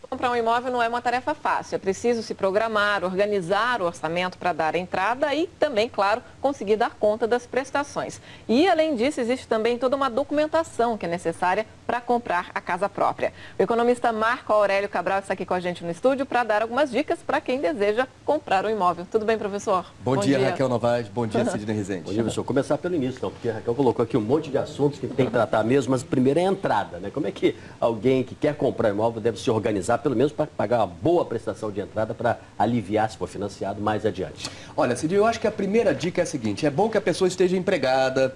Comprar um imóvel não é uma tarefa fácil, é preciso se programar, organizar o orçamento para dar entrada e também, claro, conseguir dar conta das prestações. E, além disso, existe também toda uma documentação que é necessária para comprar a casa própria. O economista Marco Aurélio Cabral está aqui com a gente no estúdio para dar algumas dicas para quem deseja comprar um imóvel. Tudo bem, professor? Bom dia, Raquel Novaes. Bom dia, Sidney Rezende. Bom dia, professor. Começar pelo início, então, porque a Raquel colocou aqui um monte de assuntos que tem que tratar mesmo, mas primeiro é a entrada, né? Como é que alguém que quer comprar imóvel deve se organizar, pelo menos para pagar uma boa prestação de entrada para aliviar, se for financiado, mais adiante? Olha, Cid, eu acho que a primeira dica é a seguinte: é bom que a pessoa esteja empregada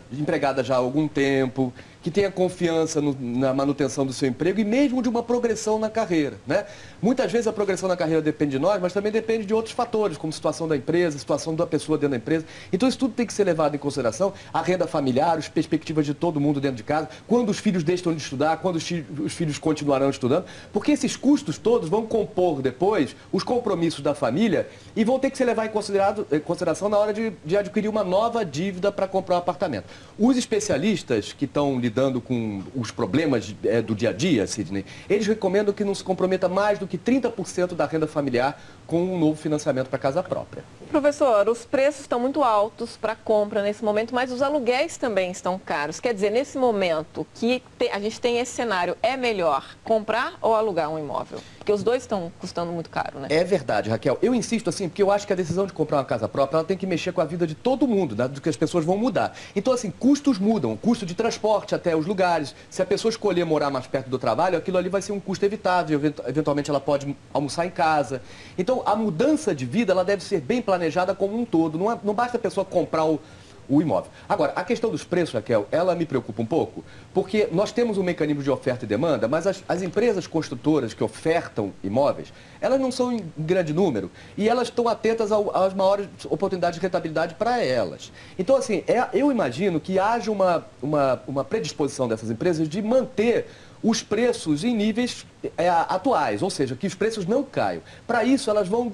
já há algum tempo, que tenha confiança na manutenção do seu emprego e mesmo de uma progressão na carreira, né? Muitas vezes a progressão na carreira depende de nós, mas também depende de outros fatores, como situação da empresa, situação da pessoa dentro da empresa. Então isso tudo tem que ser levado em consideração, a renda familiar, as perspectivas de todo mundo dentro de casa, quando os filhos deixam de estudar, quando os filhos continuarão estudando, porque esses custos todos vão compor depois os compromissos da família e vão ter que ser levados em consideração na hora de adquirir uma nova dívida para comprar um apartamento. Os especialistas que estão lidando com os problemas do dia a dia, Sidney, eles recomendam que não se comprometa mais do que 30% da renda familiar com um novo financiamento para casa própria. Professor, os preços estão muito altos para compra nesse momento, mas os aluguéis também estão caros. Quer dizer, nesse momento que a gente tem esse cenário, é melhor comprar ou alugar um imóvel? Porque os dois estão custando muito caro, né? É verdade, Raquel. Eu insisto assim, porque eu acho que a decisão de comprar uma casa própria, ela tem que mexer com a vida de todo mundo, né? Do que as pessoas vão mudar. Então, assim, custos mudam, custo de transporte até os lugares. Se a pessoa escolher morar mais perto do trabalho, aquilo ali vai ser um custo evitável. Eventualmente ela pode almoçar em casa. Então, a mudança de vida, ela deve ser bem planejada como um todo. Não basta a pessoa comprar o imóvel. Agora, a questão dos preços, Raquel, ela me preocupa um pouco, porque nós temos um mecanismo de oferta e demanda, mas as empresas construtoras que ofertam imóveis, elas não são em grande número e elas estão atentas às maiores oportunidades de rentabilidade para elas. Então, assim, eu imagino que haja uma predisposição dessas empresas de manter os preços em níveis atuais, ou seja, que os preços não caiam. Para isso, elas vão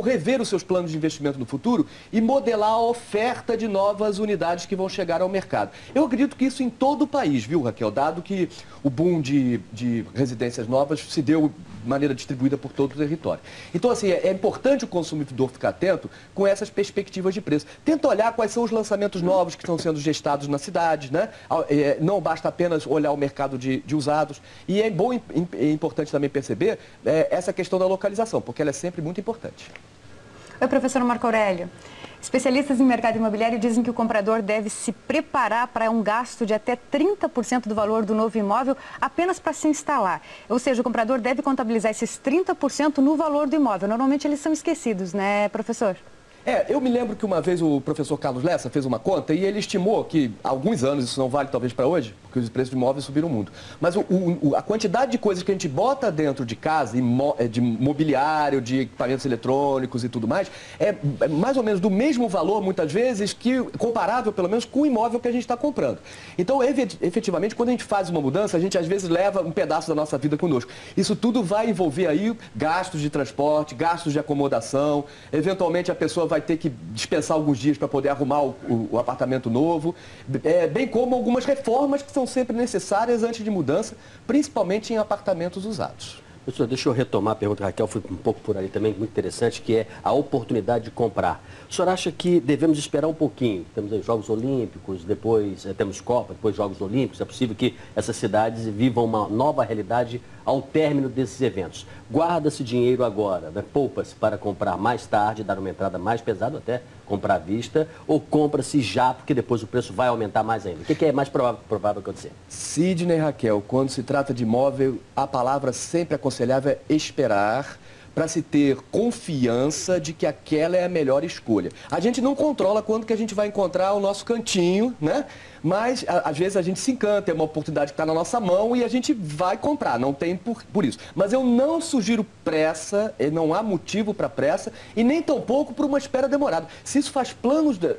rever os seus planos de investimento no futuro e modelar a oferta de novas unidades que vão chegar ao mercado. Eu acredito que isso em todo o país, viu, Raquel? Dado que o boom de residências novas se deu de maneira distribuída por todo o território. Então, assim, é importante o consumidor ficar atento com essas perspectivas de preço. Tenta olhar quais são os lançamentos novos que estão sendo gestados na cidade, né? Não basta apenas olhar o mercado de usados. E é bom e importante também perceber essa questão da localização, porque ela é sempre muito importante. Oi, professor Marco Aurélio. Especialistas em mercado imobiliário dizem que o comprador deve se preparar para um gasto de até 30% do valor do novo imóvel apenas para se instalar. Ou seja, o comprador deve contabilizar esses 30% no valor do imóvel. Normalmente eles são esquecidos, né, professor? Eu me lembro que uma vez o professor Carlos Lessa fez uma conta e ele estimou que há alguns anos, isso não vale talvez para hoje, porque os preços de imóveis subiram muito, mas a quantidade de coisas que a gente bota dentro de casa, de mobiliário, de equipamentos eletrônicos e tudo mais, é mais ou menos do mesmo valor, muitas vezes, que comparável, pelo menos, com o imóvel que a gente está comprando. Então, efetivamente, quando a gente faz uma mudança, a gente às vezes leva um pedaço da nossa vida conosco. Isso tudo vai envolver aí gastos de transporte, gastos de acomodação, eventualmente a pessoa vai ter que dispensar alguns dias para poder arrumar o apartamento novo, bem como algumas reformas que são sempre necessárias antes de mudança, principalmente em apartamentos usados. Professor, deixa eu retomar a pergunta, Raquel, foi um pouco por ali também, muito interessante, que é a oportunidade de comprar. O senhor acha que devemos esperar um pouquinho? Temos aí Jogos Olímpicos, depois temos Copa, depois Jogos Olímpicos. É possível que essas cidades vivam uma nova realidade ao término desses eventos. Guarda-se dinheiro agora, né? Poupa-se para comprar mais tarde, dar uma entrada mais pesada, até comprar à vista, ou compra-se já, porque depois o preço vai aumentar mais ainda? O que é mais provável acontecer? Sidney e Raquel, quando se trata de imóvel, a palavra sempre aconselhável é esperar, para se ter confiança de que aquela é a melhor escolha. A gente não controla quando que a gente vai encontrar o nosso cantinho, né? Mas, às vezes, a gente se encanta, é uma oportunidade que está na nossa mão e a gente vai comprar, não tem por isso. Mas eu não sugiro pressa, não há motivo para pressa e nem tampouco por uma espera demorada. Se isso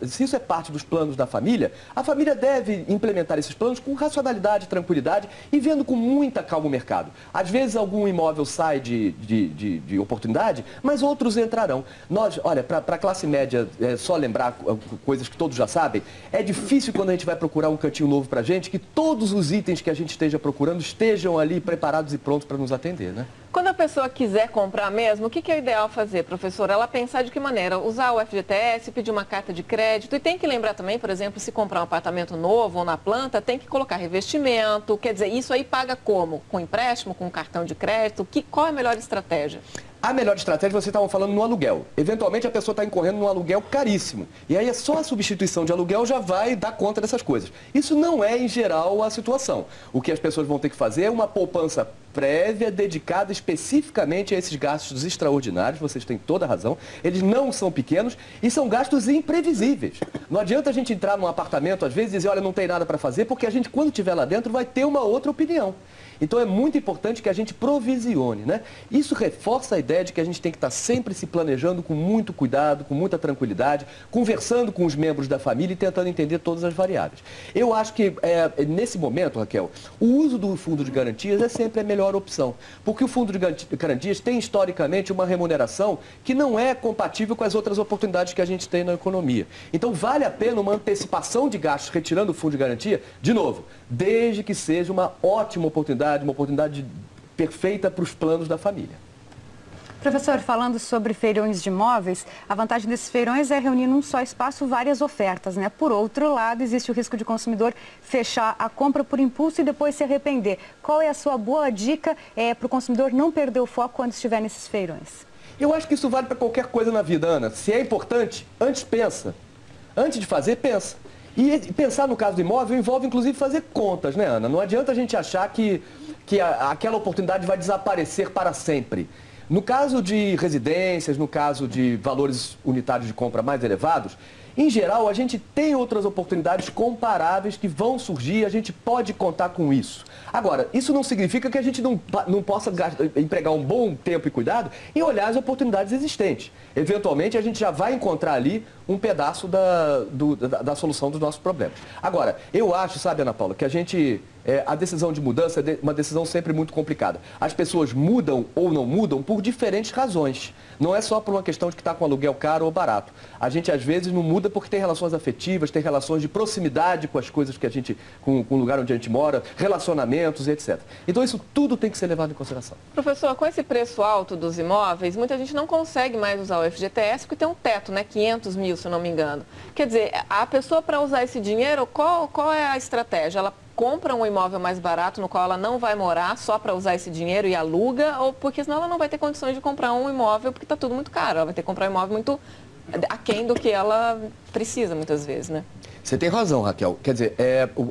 se isso é parte dos planos da família, a família deve implementar esses planos com racionalidade, tranquilidade e vendo com muita calma o mercado. Às vezes, algum imóvel sai de oportunidade, mas outros entrarão. Olha, para a classe média, só lembrar coisas que todos já sabem, é difícil quando a gente vai procurar procurar um cantinho novo para a gente, que todos os itens que a gente esteja procurando estejam ali preparados e prontos para nos atender, né? Quando a pessoa quiser comprar mesmo, o que é o ideal fazer, professora? Ela pensar de que maneira? Usar o FGTS, pedir uma carta de crédito. E tem que lembrar também, por exemplo, se comprar um apartamento novo ou na planta, tem que colocar revestimento. Quer dizer, isso aí paga como? Com empréstimo, com cartão de crédito? Qual é a melhor estratégia? A melhor estratégia, vocês estavam falando no aluguel. Eventualmente a pessoa está incorrendo num aluguel caríssimo. E aí só a substituição de aluguel já vai dar conta dessas coisas. Isso não é, em geral, a situação. O que as pessoas vão ter que fazer é uma poupança prévia dedicada especificamente a esses gastos extraordinários. Vocês têm toda a razão. Eles não são pequenos e são gastos imprevisíveis. Não adianta a gente entrar num apartamento, às vezes, e dizer, olha, não tem nada para fazer, porque a gente, quando estiver lá dentro, vai ter uma outra opinião. Então é muito importante que a gente provisione, né? Isso reforça a ideia de que a gente tem que estar sempre se planejando com muito cuidado, com muita tranquilidade, conversando com os membros da família e tentando entender todas as variáveis. Eu acho que nesse momento, Raquel, o uso do fundo de garantias é sempre a melhor opção, porque o fundo de garantias tem historicamente uma remuneração que não é compatível com as outras oportunidades que a gente tem na economia. Então vale a pena uma antecipação de gastos retirando o fundo de garantia, de novo, desde que seja uma ótima oportunidade, uma oportunidade perfeita para os planos da família. Professor, falando sobre feirões de imóveis, a vantagem desses feirões é reunir num só espaço várias ofertas, né? Por outro lado, existe o risco de o consumidor fechar a compra por impulso e depois se arrepender. Qual é a sua boa dica para o consumidor não perder o foco quando estiver nesses feirões? Eu acho que isso vale para qualquer coisa na vida, Ana. Se é importante, antes pensa. Antes de fazer, pensa. E pensar no caso do imóvel envolve, inclusive, fazer contas, né, Ana? Não adianta a gente achar que aquela oportunidade vai desaparecer para sempre. No caso de residências, no caso de valores unitários de compra mais elevados, em geral, a gente tem outras oportunidades comparáveis que vão surgir e a gente pode contar com isso. Agora, isso não significa que a gente não possa empregar um bom tempo e cuidado em olhar as oportunidades existentes. Eventualmente, a gente já vai encontrar ali um pedaço da solução dos nossos problemas. Agora, eu acho, sabe, Ana Paula, que a decisão de mudança é uma decisão sempre muito complicada. As pessoas mudam ou não mudam por diferentes razões. Não é só por uma questão de que está com aluguel caro ou barato. A gente, às vezes, não muda porque tem relações afetivas, tem relações de proximidade com as coisas que a gente, com o lugar onde a gente mora, relacionamentos, etc. Então, isso tudo tem que ser levado em consideração. Professor, com esse preço alto dos imóveis, muita gente não consegue mais usar o FGTS porque tem um teto, né? 500 mil, se eu não me engano. Quer dizer, a pessoa, para usar esse dinheiro, qual é a estratégia? Ela compra um imóvel mais barato no qual ela não vai morar só para usar esse dinheiro e aluga, ou porque senão ela não vai ter condições de comprar um imóvel porque está tudo muito caro. Ela vai ter que comprar um imóvel muito aquém do que ela precisa muitas vezes, né? Você tem razão, Raquel. Quer dizer,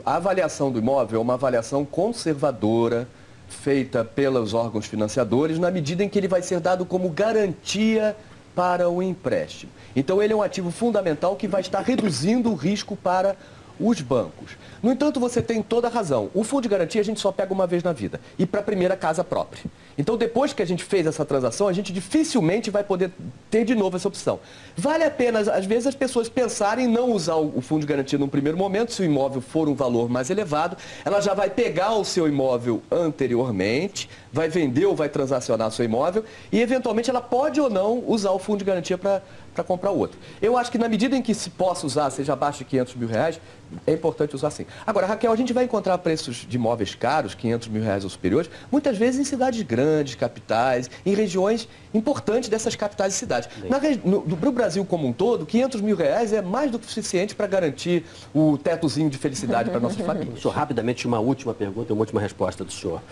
a avaliação do imóvel é uma avaliação conservadora, feita pelos órgãos financiadores, na medida em que ele vai ser dado como garantia para o empréstimo. Então, ele é um ativo fundamental que vai estar reduzindo o risco para os bancos. No entanto, você tem toda a razão. O fundo de garantia a gente só pega uma vez na vida e para a primeira casa própria. Então, depois que a gente fez essa transação, a gente dificilmente vai poder ter de novo essa opção. Vale a pena, às vezes, as pessoas pensarem em não usar o fundo de garantia num primeiro momento, se o imóvel for um valor mais elevado, ela já vai pegar o seu imóvel anteriormente, vai vender ou vai transacionar seu imóvel e, eventualmente, ela pode ou não usar o fundo de garantia para comprar outro. Eu acho que na medida em que se possa usar, seja abaixo de 500 mil reais, é importante usar sim. Agora, Raquel, a gente vai encontrar preços de imóveis caros, 500 mil reais ou superiores, muitas vezes em cidades grandes, capitais, em regiões importantes dessas capitais e cidades. Para o Brasil como um todo, 500 mil reais é mais do que suficiente para garantir o tetozinho de felicidade para nossas famílias. Só rapidamente uma última pergunta e uma última resposta do senhor.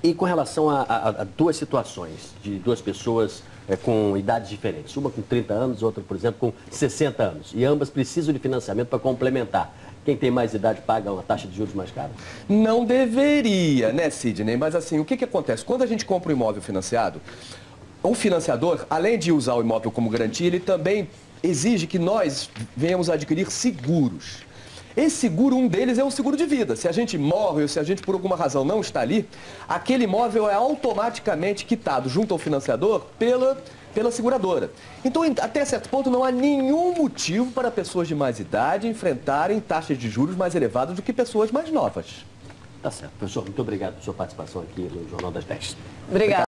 E com relação a duas situações de duas pessoas com idades diferentes, uma com 30 anos, outra, por exemplo, com 60 anos, e ambas precisam de financiamento para complementar. Quem tem mais idade paga uma taxa de juros mais cara? Não deveria, né, Sidney? Mas assim, o que acontece? Quando a gente compra um imóvel financiado, o financiador, além de usar o imóvel como garantia, ele também exige que nós venhamos a adquirir seguros. Esse seguro, um deles é um seguro de vida. Se a gente morre ou se a gente por alguma razão não está ali, aquele imóvel é automaticamente quitado junto ao financiador pela seguradora. Então, até certo ponto, não há nenhum motivo para pessoas de mais idade enfrentarem taxas de juros mais elevadas do que pessoas mais novas. Tá certo. Professor, muito obrigado por sua participação aqui no Jornal das 10. Obrigado.